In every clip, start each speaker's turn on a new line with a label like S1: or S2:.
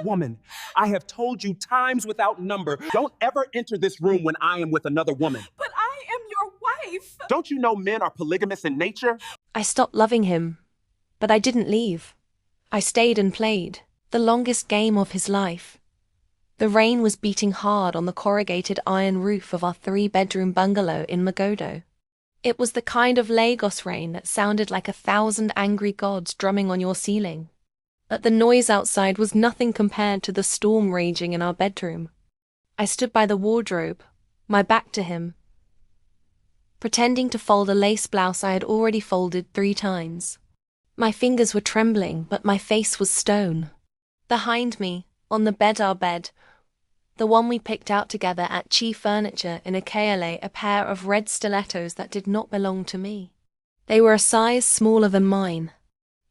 S1: woman. I have told you times without number, don't ever enter this room when I am with another woman.
S2: But I am your wife.
S1: Don't you know men are polygamous in nature?
S3: I stopped loving him, but I didn't leave. I stayed and played, the longest game of his life. The rain was beating hard on the corrugated iron roof of our 3-bedroom bungalow in Magodo. It was the kind of Lagos rain that sounded like 1,000 angry gods drumming on your ceiling. But the noise outside was nothing compared to the storm raging in our bedroom. I stood by the wardrobe, my back to him, pretending to fold a lace blouse I had already folded 3 times. My fingers were trembling, but my face was stone. Behind me, on the bed, our bed, the one we picked out together at Chi Furniture in Ikea, lay a pair of red stilettos that did not belong to me. They were a size smaller than mine.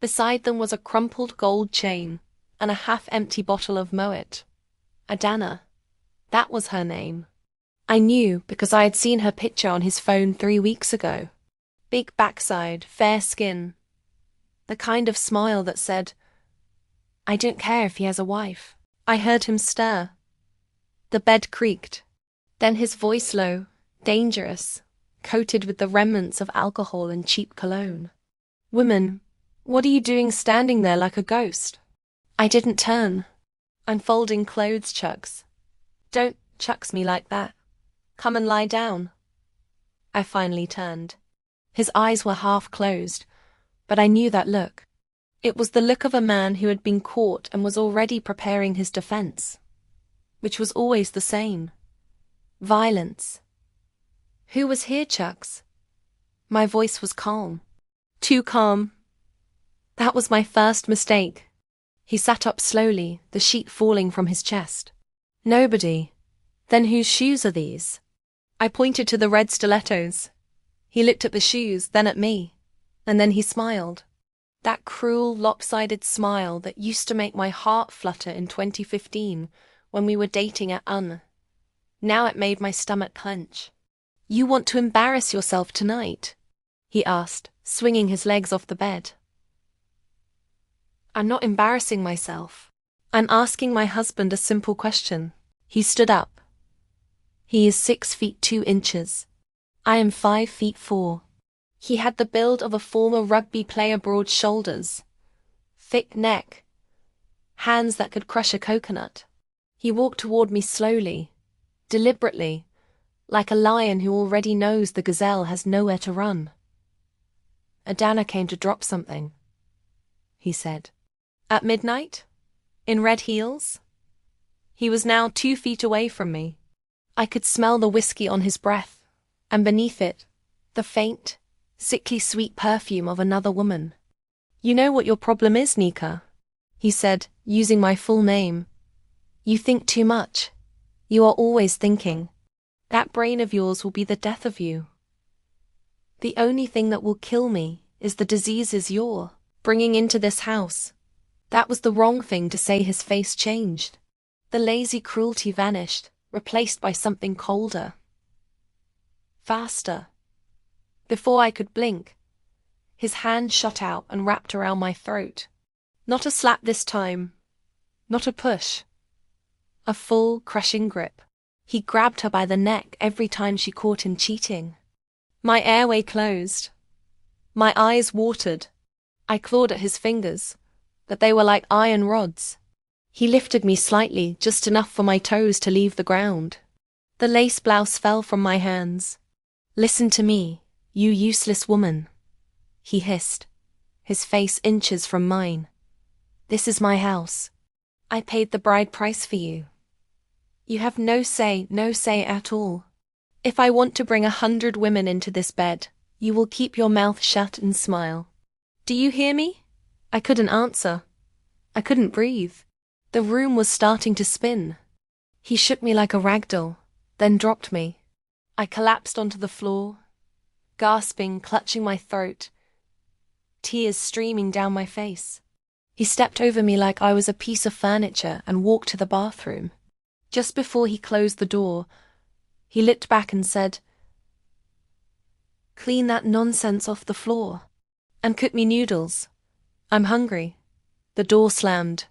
S3: Beside them was a crumpled gold chain and a half-empty bottle of Moet. Adana. That was her name. I knew because I had seen her picture on his phone 3 weeks ago. Big backside, fair skin. The kind of smile that said, I don't care if he has a wife. I heard him stir. The bed creaked. Then his voice low, dangerous, coated with the remnants of alcohol and cheap cologne. Woman, what are you doing standing there like a ghost? I didn't turn. I'm folding clothes, Chucks. Don't chucks me like that. Come and lie down. I finally turned. His eyes were half closed, but I knew that look. It was the look of a man who had been caught and was already preparing his defense, which was always the same. Violence. Who was here, Chucks? My voice was calm. Too calm. That was my first mistake. He sat up slowly, the sheet falling from his chest. Nobody. Then whose shoes are these? I pointed to the red stilettos. He looked at the shoes, then at me, and then he smiled. That cruel, lopsided smile that used to make my heart flutter in 2015 when we were dating at UN. Now it made my stomach clench. You want to embarrass yourself tonight? He asked, swinging his legs off the bed. I'm not embarrassing myself. I'm asking my husband a simple question. He stood up. He is 6 feet 2 inches. I am 5 feet 4. He had the build of a former rugby player, broad shoulders, thick neck, hands that could crush a coconut. He walked toward me slowly, deliberately, like a lion who already knows the gazelle has nowhere to run. Adana came to drop something, he said. At midnight? In red heels? He was now 2 feet away from me. I could smell the whiskey on his breath, and beneath it, the faint, sickly sweet perfume of another woman. You know what your problem is, Nika? He said, using my full name. You think too much. You are always thinking. That brain of yours will be the death of you. The only thing that will kill me is the diseases you're bringing into this house. That was the wrong thing to say. His face changed. The lazy cruelty vanished, replaced by something colder. Faster. Before I could blink, his hand shot out and wrapped around my throat. Not a slap this time. Not a push. A full, crushing grip. He grabbed her by the neck every time she caught him cheating. My airway closed. My eyes watered. I clawed at his fingers, but they were like iron rods. He lifted me slightly, just enough for my toes to leave the ground. The lace blouse fell from my hands. Listen to me, you useless woman, he hissed, his face inches from mine. This is my house. I paid the bride price for you. You have no say at all. If I want to bring 100 women into this bed, you will keep your mouth shut and smile. Do you hear me? I couldn't answer. I couldn't breathe. The room was starting to spin. He shook me like a ragdoll, then dropped me. I collapsed onto the floor, gasping, clutching my throat, tears streaming down my face. He stepped over me like I was a piece of furniture and walked to the bathroom. Just before he closed the door, he looked back and said, Clean that nonsense off the floor, and cook me noodles. I'm hungry. The door slammed.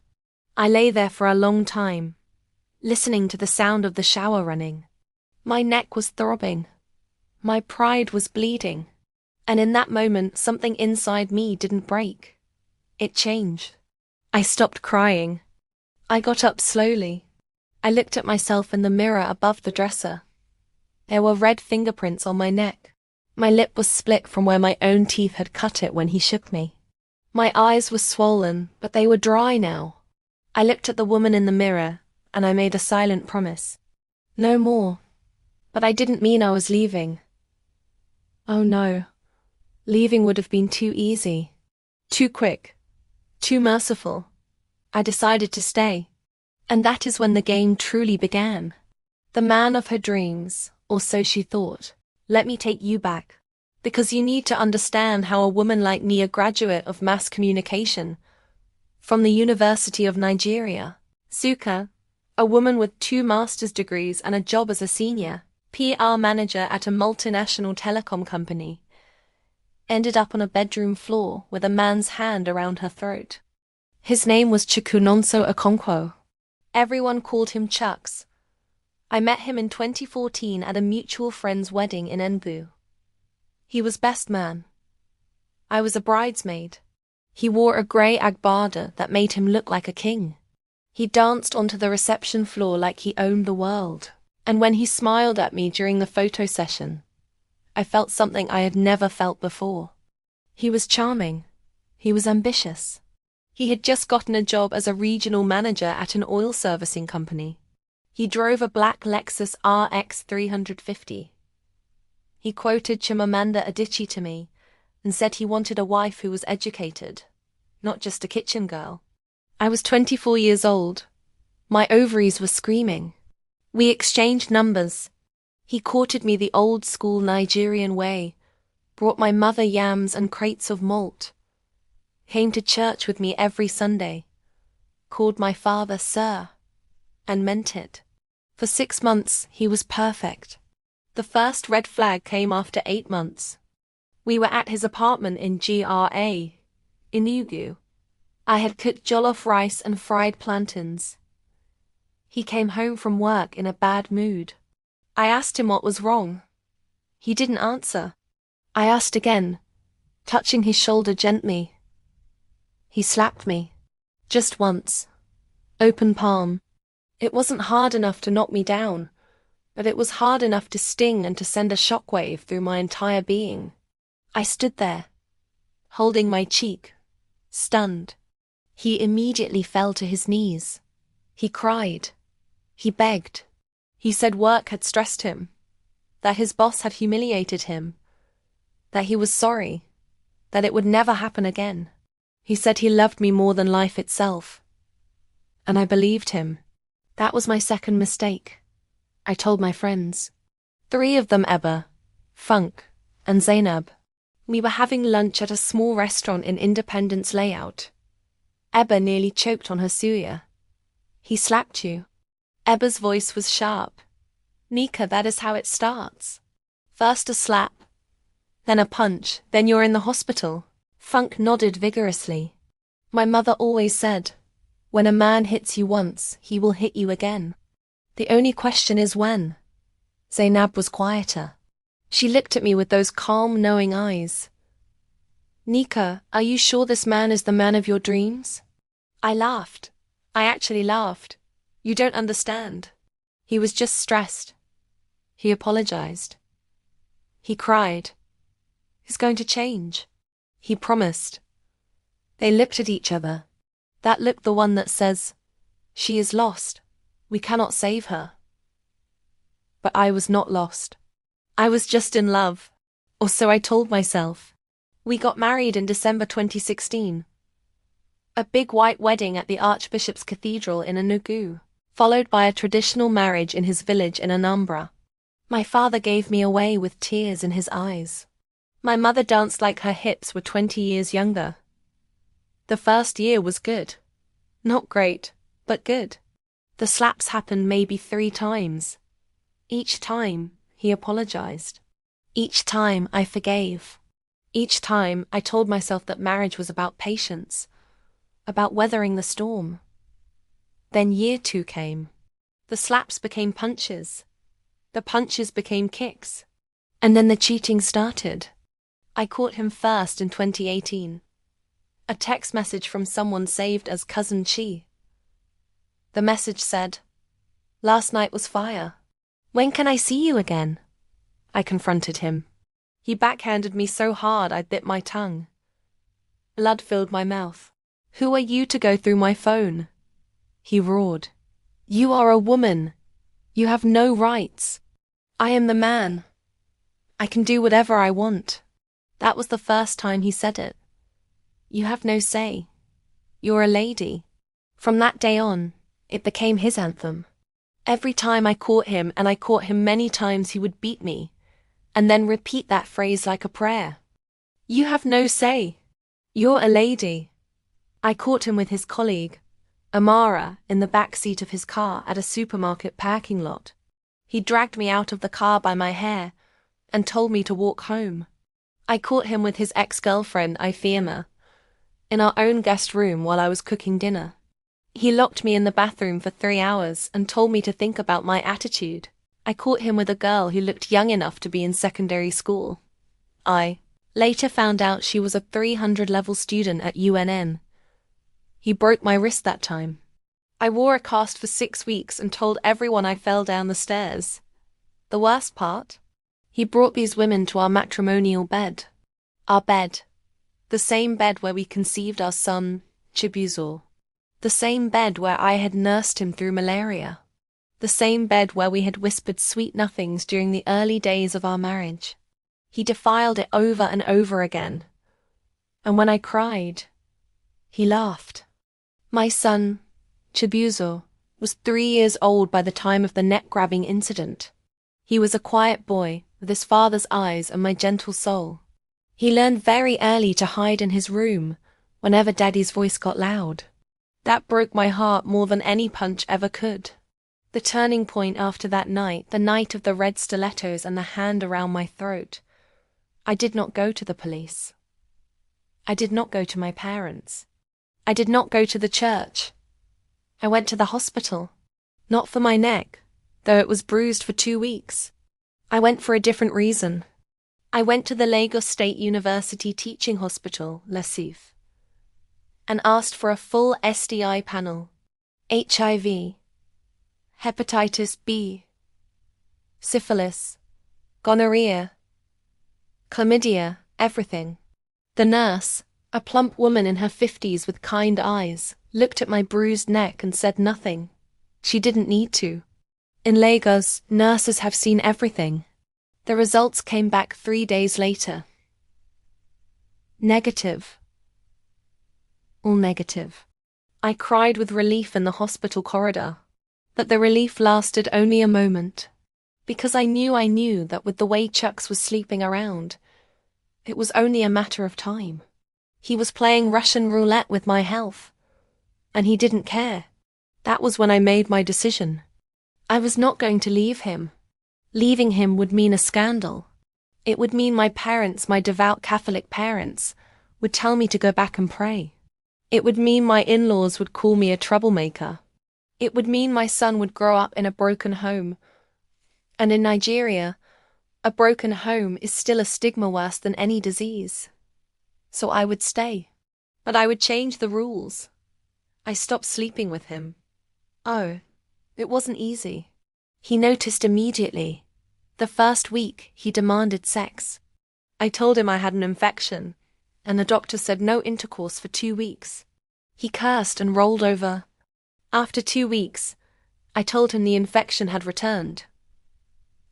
S3: I lay there for a long time, listening to the sound of the shower running. My neck was throbbing. My pride was bleeding. And in that moment, something inside me didn't break. It changed. I stopped crying. I got up slowly. I looked at myself in the mirror above the dresser. There were red fingerprints on my neck. My lip was split from where my own teeth had cut it when he shook me. My eyes were swollen, but they were dry now. I looked at the woman in the mirror, and I made a silent promise. No more. But I didn't mean I was leaving. Oh no. Leaving would have been too easy. Too quick. Too merciful. I decided to stay. And that is when the game truly began. The man of her dreams, or so she thought. Let me take you back. Because you need to understand how a woman like me, a graduate of mass communication from the University of Nigeria, Suka, a woman with 2 master's degrees and a job as a senior PR manager at a multinational telecom company, ended up on a bedroom floor with a man's hand around her throat. His name was Chukwunonso Okonkwo. Everyone called him Chucks. I met him in 2014 at a mutual friend's wedding in Enugu. He was best man. I was a bridesmaid. He wore a grey agbada that made him look like a king. He danced onto the reception floor like he owned the world. And when he smiled at me during the photo session, I felt something I had never felt before. He was charming. He was ambitious. He had just gotten a job as a regional manager at an oil servicing company. He drove a black Lexus RX 350. He quoted Chimamanda Adichie to me and said he wanted a wife who was educated, not just a kitchen girl. I was 24 years old. My ovaries were screaming. We exchanged numbers. He courted me the old-school Nigerian way, brought my mother yams and crates of malt, came to church with me every Sunday, called my father Sir, and meant it. For 6 months, he was perfect. The first red flag came after 8 months. We were at his apartment in GRA, Enugu. I had cooked jollof rice and fried plantains. He came home from work in a bad mood. I asked him what was wrong. He didn't answer. I asked again, touching his shoulder gently. He slapped me. Just once. Open palm. It wasn't hard enough to knock me down, but it was hard enough to sting and to send a shockwave through my entire being. I stood there, holding my cheek, stunned. He immediately fell to his knees. He cried. He begged. He said work had stressed him, that his boss had humiliated him, that he was sorry, that it would never happen again. He said he loved me more than life itself. And I believed him. That was my second mistake. I told my friends. 3 of them Ebba, Funk, and Zainab. We were having lunch at a small restaurant in Independence Layout. Ebba nearly choked on her suya. He slapped you. Ebba's voice was sharp. Nika, that is how it starts. First a slap, then a punch, then you're in the hospital. Funk nodded vigorously. My mother always said, when a man hits you once, he will hit you again. The only question is when. Zainab was quieter. She looked at me with those calm, knowing eyes. Nika, are you sure this man is the man of your dreams? I laughed. I actually laughed. You don't understand. He was just stressed. He apologized. He cried. He's going to change. He promised. They looked at each other. That look, the one that says, she is lost. We cannot save her. But I was not lost. I was just in love. Or so I told myself. We got married in December 2016. A big white wedding at the Archbishop's Cathedral in Enugu, followed by a traditional marriage in his village in Anambra. My father gave me away with tears in his eyes. My mother danced like her hips were 20 years younger. The first year was good. Not great, but good. The slaps happened maybe 3 times. Each time, he apologized. Each time, I forgave. Each time, I told myself that marriage was about patience, about weathering the storm. Then year 2 came. The slaps became punches. The punches became kicks. And then the cheating started. I caught him first in 2018. A text message from someone saved as Cousin Chi. The message said, "Last night was fire. When can I see you again?" I confronted him. He backhanded me so hard I bit my tongue. Blood filled my mouth. "Who are you to go through my phone?" He roared. "You are a woman. You have no rights. I am the man. I can do whatever I want." That was the first time he said it. "You have no say. You're a lady." From that day on, it became his anthem. Every time I caught him, and I caught him many times, he would beat me, and then repeat that phrase like a prayer. "You have no say. You're a lady." I caught him with his colleague, Amara, in the back seat of his car at a supermarket parking lot. He dragged me out of the car by my hair and told me to walk home. I caught him with his ex-girlfriend, Ifeoma, in our own guest room while I was cooking dinner. He locked me in the bathroom for 3 hours and told me to think about my attitude. I caught him with a girl who looked young enough to be in secondary school. I later found out she was a 300-level student at UNN. He broke my wrist that time. I wore a cast for 6 weeks and told everyone I fell down the stairs. The worst part? He brought these women to our matrimonial bed. Our bed. The same bed where we conceived our son, Chibuzo. The same bed where I had nursed him through malaria. The same bed where we had whispered sweet nothings during the early days of our marriage. He defiled it over and over again. And when I cried, he laughed. My son, Chibuzo, was 3 years old by the time of the neck-grabbing incident. He was a quiet boy, with his father's eyes and my gentle soul. He learned very early to hide in his room whenever Daddy's voice got loud. That broke my heart more than any punch ever could. The turning point after that night, the night of the red stilettos and the hand around my throat, I did not go to the police. I did not go to my parents. I did not go to the church. I went to the hospital. Not for my neck, though it was bruised for 2 weeks. I went for a different reason. I went to the Lagos State University Teaching Hospital, LASIF, and asked for a full STI panel, HIV, hepatitis B, syphilis, gonorrhea, chlamydia, everything. The nurse, a plump woman in her 50s with kind eyes, looked at my bruised neck and said nothing. She didn't need to. In Lagos, nurses have seen everything. The results came back 3 days later. Negative. All negative. I cried with relief in the hospital corridor. But the relief lasted only a moment. Because I knew that with the way Chucks was sleeping around, it was only a matter of time. He was playing Russian roulette with my health. And he didn't care. That was when I made my decision. I was not going to leave him. Leaving him would mean a scandal. It would mean my parents, my devout Catholic parents, would tell me to go back and pray. It would mean my in-laws would call me a troublemaker. It would mean my son would grow up in a broken home. And in Nigeria, a broken home is still a stigma worse than any disease. So I would stay. But I would change the rules. I stopped sleeping with him. Oh, it wasn't easy. He noticed immediately. The first week, he demanded sex. I told him I had an infection, and the doctor said no intercourse for 2 weeks. He cursed and rolled over. After 2 weeks, I told him the infection had returned.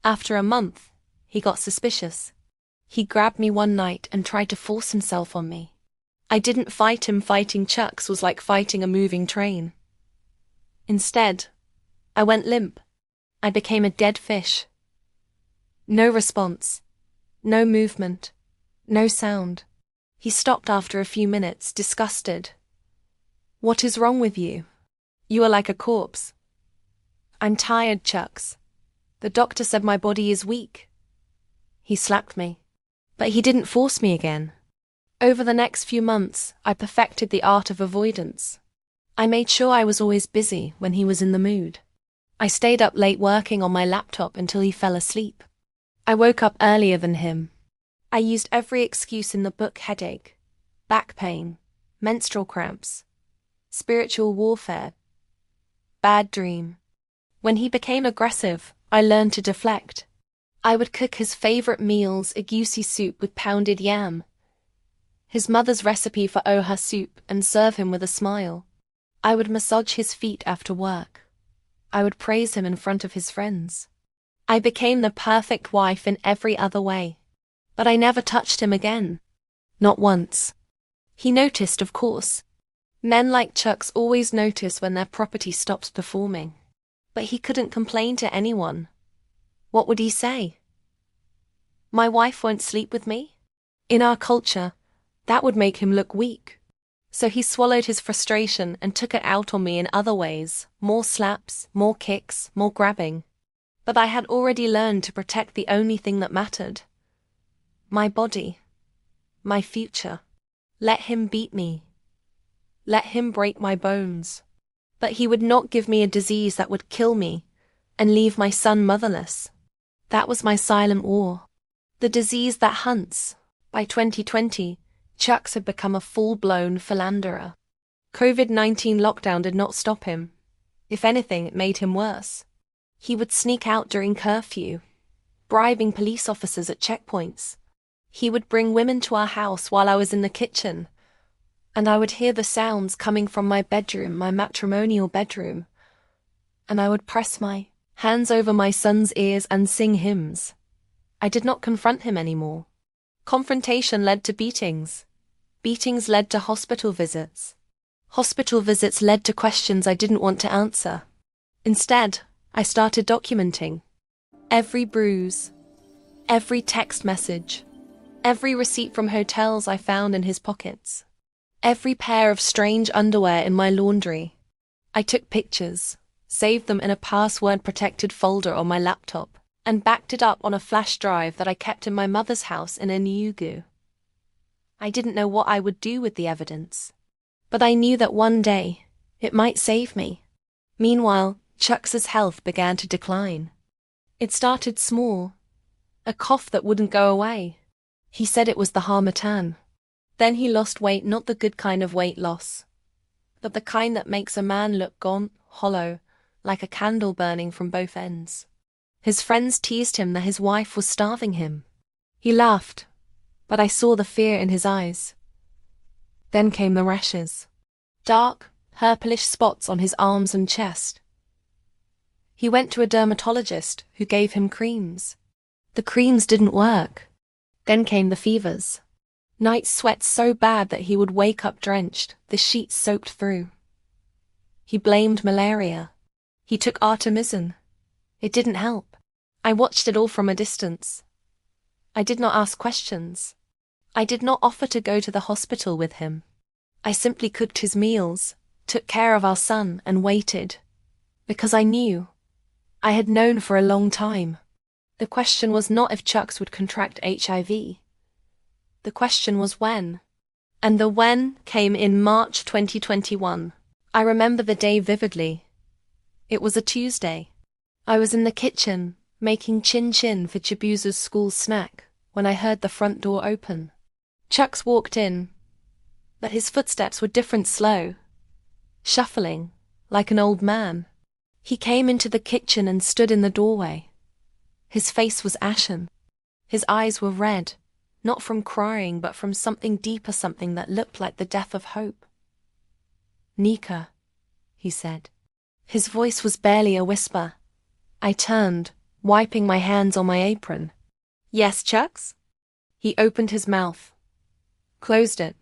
S3: After a month, he got suspicious. He grabbed me one night and tried to force himself on me. I didn't fight him. Fighting Chucks was like fighting a moving train. Instead, I went limp. I became a dead fish. No response. No movement. No sound. He stopped after a few minutes, disgusted. "What is wrong with you? You are like a corpse." "I'm tired, Chucks. The doctor said my body is weak." He slapped me. But he didn't force me again. Over the next few months, I perfected the art of avoidance. I made sure I was always busy when he was in the mood. I stayed up late working on my laptop until he fell asleep. I woke up earlier than him. I used every excuse in the book: headache, back pain, menstrual cramps, spiritual warfare, bad dream. When he became aggressive, I learned to deflect. I would cook his favorite meals, a goosey soup with pounded yam, his mother's recipe for oha soup, and serve him with a smile. I would massage his feet after work. I would praise him in front of his friends. I became the perfect wife in every other way. But I never touched him again. Not once. He noticed, of course. Men like Chucks always notice when their property stops performing. But he couldn't complain to anyone. What would he say? My wife won't sleep with me? In our culture, that would make him look weak. So he swallowed his frustration and took it out on me in other ways: more slaps, more kicks, more grabbing. But I had already learned to protect the only thing that mattered: my body, my future. Let him beat me. Let him break my bones. But he would not give me a disease that would kill me and leave my son motherless. That was my silent war. The disease that hunts. By 2020, Chucks had become a full-blown philanderer. COVID-19 lockdown did not stop him. If anything, it made him worse. He would sneak out during curfew, bribing police officers at checkpoints. He would bring women to our house while I was in the kitchen, and I would hear the sounds coming from my bedroom, my matrimonial bedroom, and I would press my hands over my son's ears and sing hymns. I did not confront him anymore. Confrontation led to beatings. Beatings led to hospital visits. Hospital visits led to questions I didn't want to answer. Instead, I started documenting every bruise, every text message, every receipt from hotels I found in his pockets, every pair of strange underwear in my laundry. I took pictures, saved them in a password-protected folder on my laptop, and backed it up on a flash drive that I kept in my mother's house in Enugu. I didn't know what I would do with the evidence, but I knew that one day it might save me. Meanwhile, Chucks's health began to decline. It started small, a cough that wouldn't go away. He said it was the harmattan. Then he lost weight, not the good kind of weight loss, but the kind that makes a man look gaunt, hollow, like a candle burning from both ends. His friends teased him that his wife was starving him. He laughed, but I saw the fear in his eyes. Then came the rashes. Dark, purplish spots on his arms and chest. He went to a dermatologist who gave him creams. The creams didn't work. Then came the fevers. Night sweats so bad that he would wake up drenched, the sheets soaked through. He blamed malaria. He took artemisinin. It didn't help. I watched it all from a distance. I did not ask questions. I did not offer to go to the hospital with him. I simply cooked his meals, took care of our son, and waited. Because I knew. I had known for a long time. The question was not if Chucks would contract HIV. The question was when. And the when came in March 2021. I remember the day vividly. It was a Tuesday. I was in the kitchen, making chin-chin for Chibuza's school snack, when I heard the front door open. Chucks walked in, but his footsteps were different, slow, shuffling, like an old man. He came into the kitchen and stood in the doorway. His face was ashen. His eyes were red, not from crying, but from something deeper, something that looked like the death of hope. "Nika," he said. His voice was barely a whisper. I turned, wiping my hands on my apron. "Yes, Chucks?" He opened his mouth, closed it,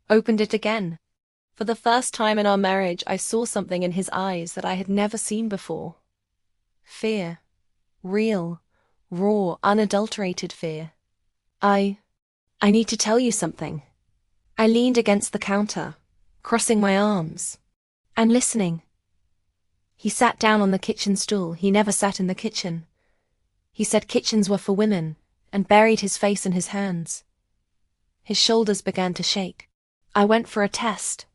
S3: opened it again. For the first time in our marriage, I saw something in his eyes that I had never seen before. Fear. Real, raw, unadulterated fear. I need to tell you something." I leaned against the counter, crossing my arms, and listening. He sat down on the kitchen stool. He never sat in the kitchen. He said kitchens were for women, and buried his face in his hands. His shoulders began to shake. I went for a test.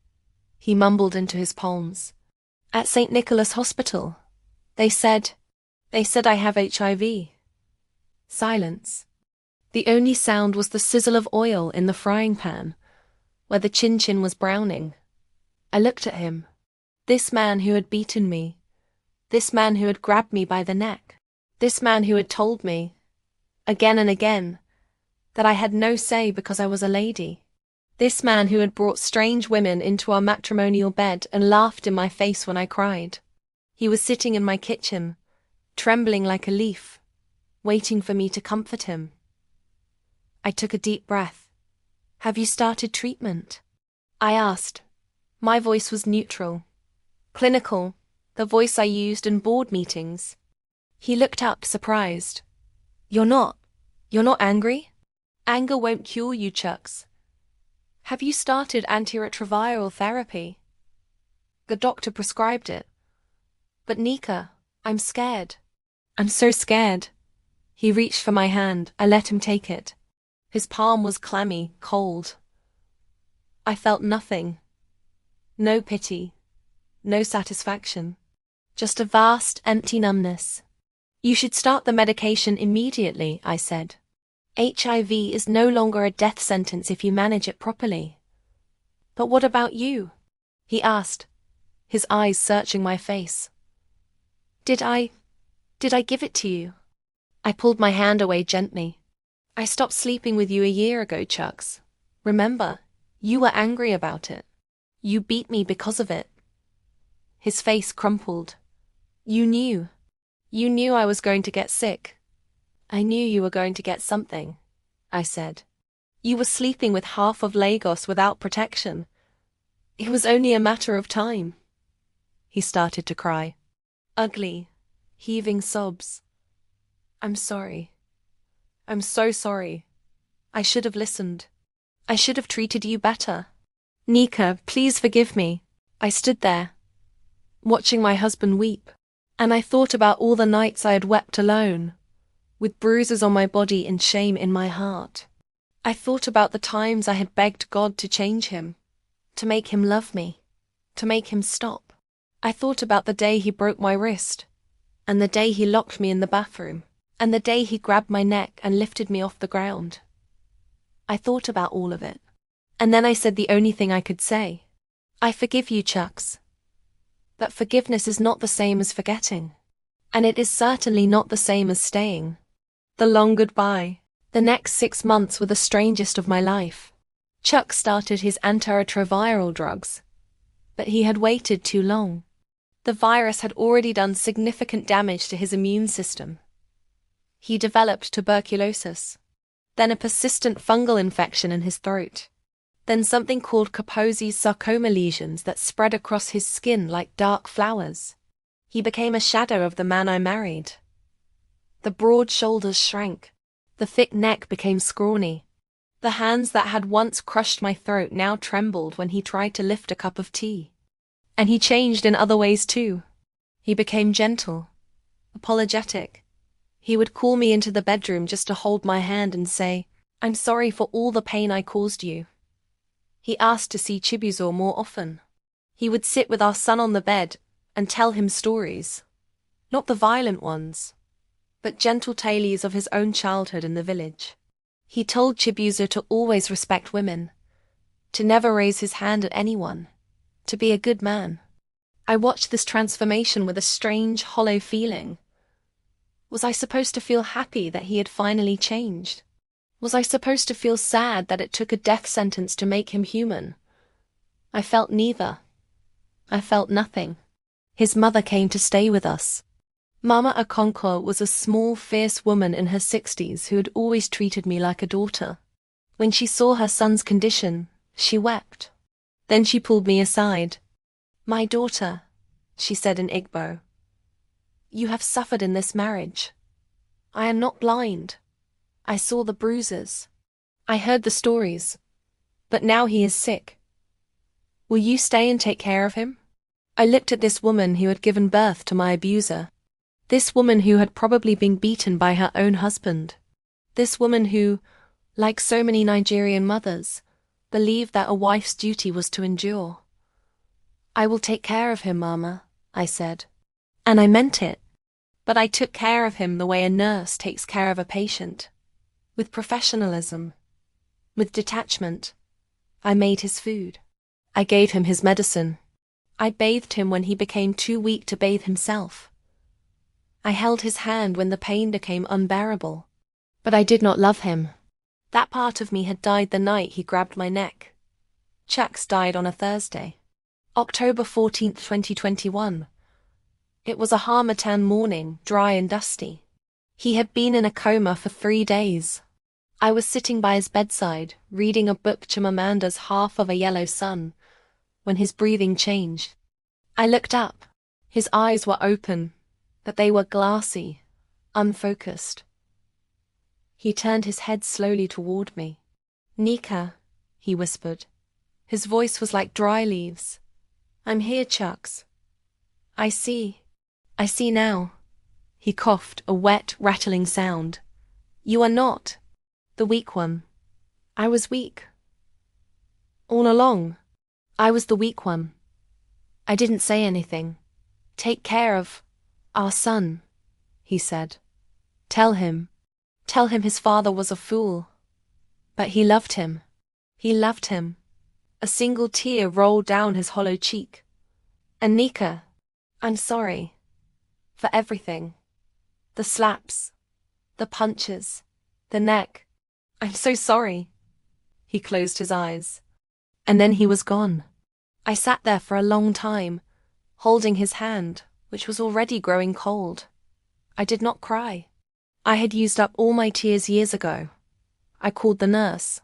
S3: he mumbled into his palms. At St. Nicholas Hospital. They said I have HIV. Silence. The only sound was the sizzle of oil in the frying pan, where the chin-chin was browning. I looked at him. This man who had beaten me. This man who had grabbed me by the neck. This man who had told me, again and again, that I had no say because I was a lady. This man who had brought strange women into our matrimonial bed and laughed in my face when I cried. He was sitting in my kitchen, trembling like a leaf, waiting for me to comfort him. I took a deep breath. Have you started treatment? I asked. My voice was neutral, clinical, the voice I used in board meetings. He looked up, surprised. You're not angry? Anger won't cure you, Chucks. Have you started antiretroviral therapy? The doctor prescribed it. But Nika, I'm scared. I'm so scared. He reached for my hand. I let him take it. His palm was clammy, cold. I felt nothing. No pity. No satisfaction. Just a vast, empty numbness. You should start the medication immediately, I said. HIV is no longer a death sentence if you manage it properly. But what about you? He asked, his eyes searching my face. Did I give it to you? I pulled my hand away gently. I stopped sleeping with you a year ago, Chucks. Remember, you were angry about it. You beat me because of it. His face crumpled. You knew I was going to get sick. I knew you were going to get something, I said. You were sleeping with half of Lagos without protection. It was only a matter of time. He started to cry. Ugly, heaving sobs. I'm sorry. I'm so sorry. I should have listened. I should have treated you better. Nika, please forgive me. I stood there, watching my husband weep, and I thought about all the nights I had wept alone, with bruises on my body and shame in my heart. I thought about the times I had begged God to change him, to make him love me, to make him stop. I thought about the day he broke my wrist, and the day he locked me in the bathroom, and the day he grabbed my neck and lifted me off the ground. I thought about all of it. And then I said the only thing I could say. I forgive you, Chucks. But forgiveness is not the same as forgetting. And it is certainly not the same as staying. The long goodbye. The next 6 months were the strangest of my life. Chuck started his antiretroviral drugs. But he had waited too long. The virus had already done significant damage to his immune system. He developed tuberculosis, then a persistent fungal infection in his throat, then something called Kaposi's sarcoma lesions that spread across his skin like dark flowers. He became a shadow of the man I married. The broad shoulders shrank. The thick neck became scrawny. The hands that had once crushed my throat now trembled when he tried to lift a cup of tea. And he changed in other ways too. He became gentle, apologetic. He would call me into the bedroom just to hold my hand and say, "I'm sorry for all the pain I caused you." He asked to see Chibuzo more often. He would sit with our son on the bed and tell him stories. Not the violent ones, but gentle tales of his own childhood in the village. He told Chibuzo to always respect women, to never raise his hand at anyone, to be a good man. I watched this transformation with a strange, hollow feeling. Was I supposed to feel happy that he had finally changed? Was I supposed to feel sad that it took a death sentence to make him human? I felt neither. I felt nothing. His mother came to stay with us. Mama Akonko was a small, fierce woman in her 60s who had always treated me like a daughter. When she saw her son's condition, she wept. Then she pulled me aside. "My daughter," she said in Igbo, "you have suffered in this marriage. I am not blind. I saw the bruises. I heard the stories. But now he is sick. Will you stay and take care of him?" I looked at this woman who had given birth to my abuser. This woman who had probably been beaten by her own husband. This woman who, like so many Nigerian mothers, believed that a wife's duty was to endure. I will take care of him, Mama, I said. And I meant it. But I took care of him the way a nurse takes care of a patient. With professionalism. With detachment. I made his food. I gave him his medicine. I bathed him when he became too weak to bathe himself. I held his hand when the pain became unbearable. But I did not love him. That part of me had died the night he grabbed my neck. Chucks died on a Thursday. October 14th, 2021. It was a harmattan morning, dry and dusty. He had been in a coma for 3 days. I was sitting by his bedside, reading a book Chimamanda's Half of a Yellow Sun, when his breathing changed. I looked up. His eyes were open, but they were glassy, unfocused. He turned his head slowly toward me. Nika, he whispered. His voice was like dry leaves. I'm here, Chucks. I see now. He coughed, a wet, rattling sound. You are not the weak one. I was weak. All along, I was the weak one. I didn't say anything. Take care of our son, he said. Tell him his father was a fool. But he loved him. He loved him. A single tear rolled down his hollow cheek. And Nika, I'm sorry. For everything. The slaps. The punches. The neck. I'm so sorry. He closed his eyes. And then he was gone. I sat there for a long time, holding his hand, which was already growing cold. I did not cry. I had used up all my tears years ago. I called the nurse.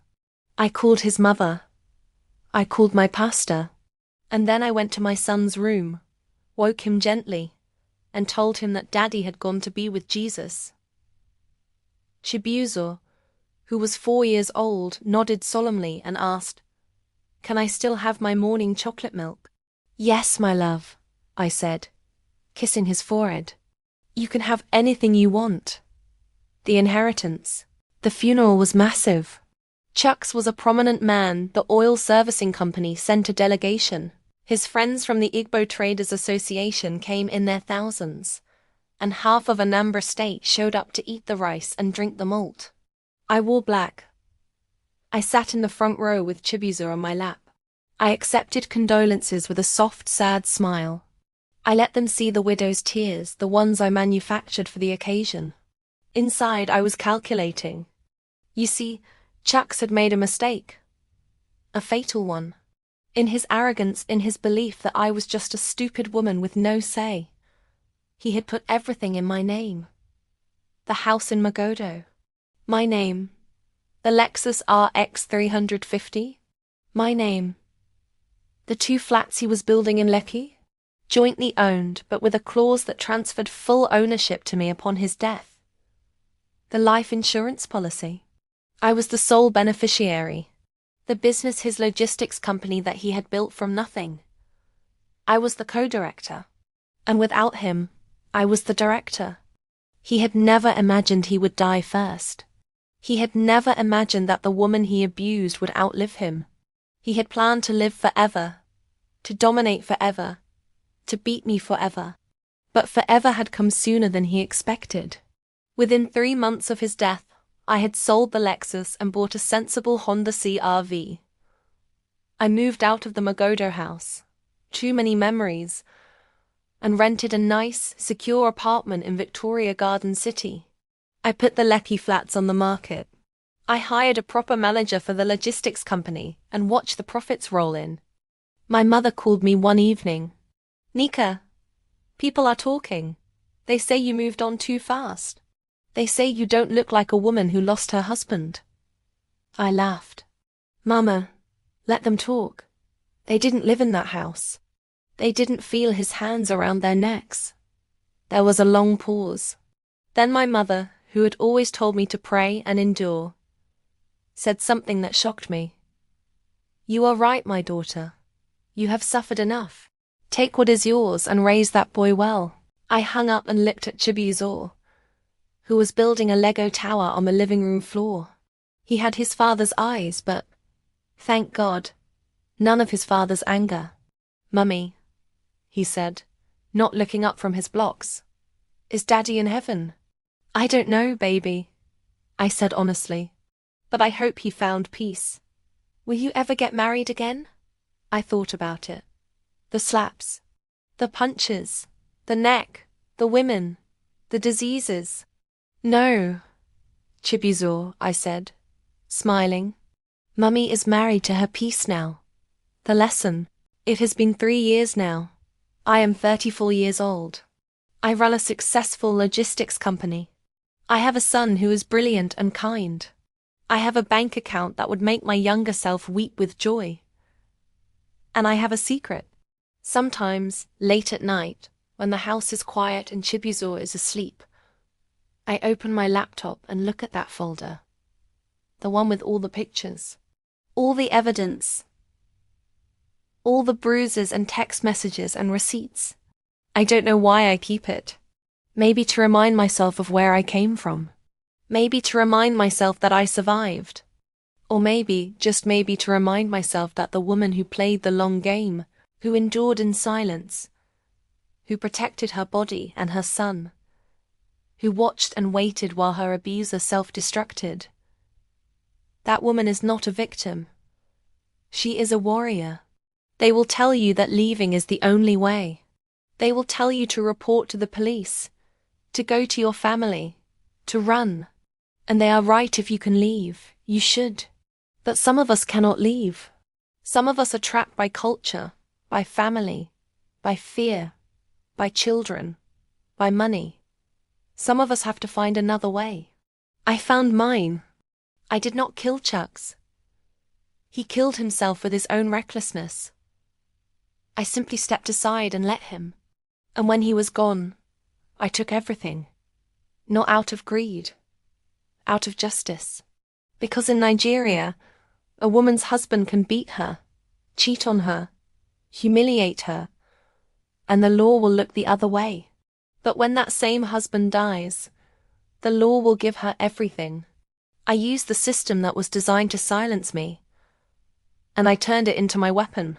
S3: I called his mother. I called my pastor. And then I went to my son's room, woke him gently, and told him that Daddy had gone to be with Jesus. Chibuzo, who was 4 years old, nodded solemnly and asked, Can I still have my morning chocolate milk? Yes, my love, I said, kissing his forehead. You can have anything you want. The inheritance. The funeral was massive. Chucks was a prominent man. The oil servicing company sent a delegation. His friends from the Igbo Traders Association came in their thousands, and half of Anambra State showed up to eat the rice and drink the malt. I wore black. I sat in the front row with Chibuzo on my lap. I accepted condolences with a soft, sad smile. I let them see the widow's tears, the ones I manufactured for the occasion. Inside, I was calculating. You see, Chucks had made a mistake. A fatal one. In his arrogance, in his belief that I was just a stupid woman with no say. He had put everything in my name. The house in Magodo. My name. The Lexus RX 350. My name. The 2 flats he was building in Lekki. Jointly owned, but with a clause that transferred full ownership to me upon his death. The life insurance policy. I was the sole beneficiary. The business, his logistics company that he had built from nothing. I was the co-director. And without him, I was the director. He had never imagined he would die first. He had never imagined that the woman he abused would outlive him. He had planned to live forever, to dominate forever, to beat me forever. But forever had come sooner than he expected. Within 3 months of his death, I had sold the Lexus and bought a sensible Honda CR-V. I moved out of the Magodo house, too many memories, and rented a nice, secure apartment in Victoria Garden City. I put the Lekki flats on the market. I hired a proper manager for the logistics company and watched the profits roll in. My mother called me one evening. Nika, people are talking. They say you moved on too fast. They say you don't look like a woman who lost her husband. I laughed. Mama, let them talk. They didn't live in that house. They didn't feel his hands around their necks. There was a long pause. Then my mother, who had always told me to pray and endure, said something that shocked me. You are right, my daughter. You have suffered enough. Take what is yours and raise that boy well. I hung up and looked at Chibuzo, who was building a Lego tower on the living room floor. He had his father's eyes, but, thank God, none of his father's anger. Mummy, he said, not looking up from his blocks. Is Daddy in heaven? I don't know, baby, I said honestly. But I hope he found peace. Will you ever get married again? I thought about it. The slaps, the punches, the neck, the women, the diseases. No, Chibizo, I said, smiling. Mummy is married to her peace now. The lesson. It has been 3 years now. I am 34 years old. I run a successful logistics company. I have a son who is brilliant and kind. I have a bank account that would make my younger self weep with joy. And I have a secret. Sometimes, late at night, when the house is quiet and Chibizo is asleep, I open my laptop and look at that folder. The one with all the pictures. All the evidence. All the bruises and text messages and receipts. I don't know why I keep it. Maybe to remind myself of where I came from. Maybe to remind myself that I survived. Or maybe, just maybe to remind myself that the woman who played the long game, who endured in silence, who protected her body and her son, who watched and waited while her abuser self-destructed, that woman is not a victim. She is a warrior. They will tell you that leaving is the only way. They will tell you to report to the police, to go to your family, to run. And they are right if you can leave. You should. But some of us cannot leave. Some of us are trapped by culture, by family, by fear, by children, by money. Some of us have to find another way. I found mine. I did not kill Chucks. He killed himself with his own recklessness. I simply stepped aside and let him. And when he was gone, I took everything. Not out of greed. Out of justice. Because in Nigeria, a woman's husband can beat her, cheat on her, humiliate her, and the law will look the other way. But when that same husband dies, the law will give her everything. I used the system that was designed to silence me, and I turned it into my weapon.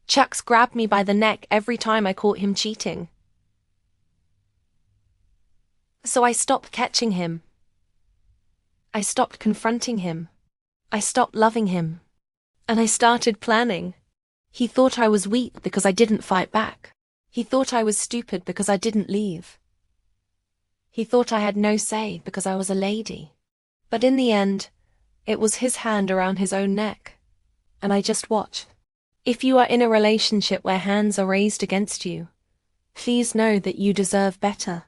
S3: Chucks grabbed me by the neck every time I caught him cheating. So I stopped catching him. I stopped confronting him. I stopped loving him. And I started planning. He thought I was weak because I didn't fight back. He thought I was stupid because I didn't leave. He thought I had no say because I was a lady. But in the end, it was his hand around his own neck. And I just watched. If you are in a relationship where hands are raised against you, please know that you deserve better.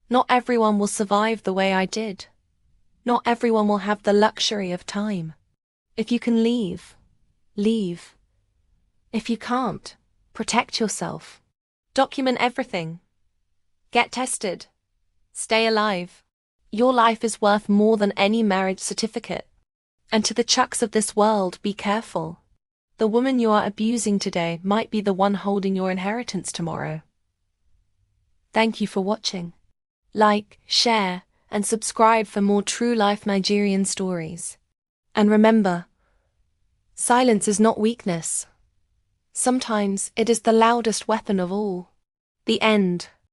S3: Not everyone will survive the way I did. Not everyone will have the luxury of time. If you can leave, leave. If you can't, protect yourself. Document everything. Get tested. Stay alive. Your life is worth more than any marriage certificate. And to the Chucks of this world, be careful. The woman you are abusing today might be the one holding your inheritance tomorrow. Thank you for watching. Like, share, and subscribe for more true-life Nigerian stories. And remember, silence is not weakness. Sometimes it is the loudest weapon of all. The end.